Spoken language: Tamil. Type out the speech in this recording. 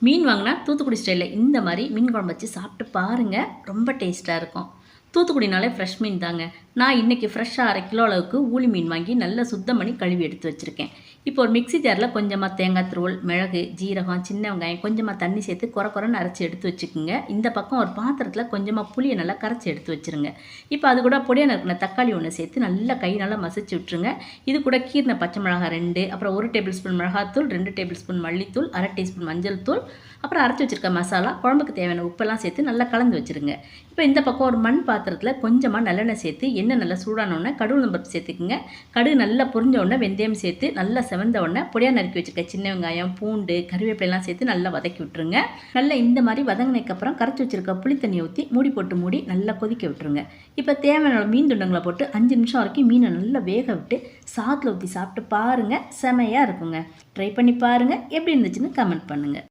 மீன் வாங்கினா தூத்துக்குடி ஸ்டைலில் இந்த மாதிரி மீன் குழம்பு வச்சு சாப்பிட்டு பாருங்கள். ரொம்ப டேஸ்ட்டாக இருக்கும். தூத்துக்குடினாலே ஃப்ரெஷ் மீன் தாங்க. நான் இன்றைக்கி ஃப்ரெஷ்ஷாக 1/2 கிலோ அளவுக்கு ஊளி மீன் வாங்கி நல்லா சுத்தம் பண்ணி கழுவி எடுத்து வச்சுருக்கேன். இப்போ ஒரு மிக்ஸி ஜாரில் கொஞ்சமாக தேங்காய் துருவல், மிளகு, ஜீரகம், சின்ன வெங்காயம், கொஞ்சமாக தண்ணி சேர்த்து குறைன்னு அரைச்சி எடுத்து வச்சுக்கோங்க. இந்த பக்கம் ஒரு பாத்திரத்தில் கொஞ்சமாக புளியை நல்லா கரைச்சி எடுத்து வச்சுருங்க. இப்போ அது கூட பொடியாக நறுக்கின தக்காளி ஒன்று சேர்த்து நல்லா நல்லா மசிச்சு விட்டுருங்க. இது கூட கீரின பச்சை மிளகாய் 2, அப்புறம் 1 டேபிள் ஸ்பூன் மிளகாத்தூள், 2 டேபிள் ஸ்பூன் மல்லித்தூள், 1/2 டீஸ்பூன் மஞ்சள் தூள், அப்புறம் அரைச்சி வச்சுருக்க மசாலா, குழம்புக்கு தேவையான உப்பெல்லாம் சேர்த்து நல்லா கலந்து வச்சுருங்க. இப்போ இந்த பக்கம் ஒரு மண் பாத்திரத்தில் கொஞ்சமாக நல்லெண்ணெய் சேர்த்து எண்ணெய் நல்லா சூடானோடனே கடுகு நம்பருப்பு சேர்த்துக்குங்க. கடுகு நல்லா பொரிஞ்ச உடனே வெந்தயம் சேர்த்து நல்லா செவந்த உடனே பொடியாக நறுக்கி வச்சுருக்க சின்ன வெங்காயம், பூண்டு, கருவேப்பிலையெல்லாம் சேர்த்து நல்லா வதக்கி விட்டுருங்க. நல்லா இந்த மாதிரி வதங்கினதுக்கப்புறம் கரைச்சி வச்சுருக்க புளி தண்ணியை ஊற்றி மூடி நல்லா கொதிக்க விட்டுருங்க. இப்போ தேவையான மீன் துண்டங்களை போட்டு 5 நிமிஷம் வரைக்கும் மீனை நல்லா வேக விட்டு சாதத்தில் ஊற்றி சாப்பிட்டு பாருங்கள். செமையாக இருக்குங்க. ட்ரை பண்ணி பாருங்கள். எப்படி இருந்துச்சுன்னு கமெண்ட் பண்ணுங்கள்.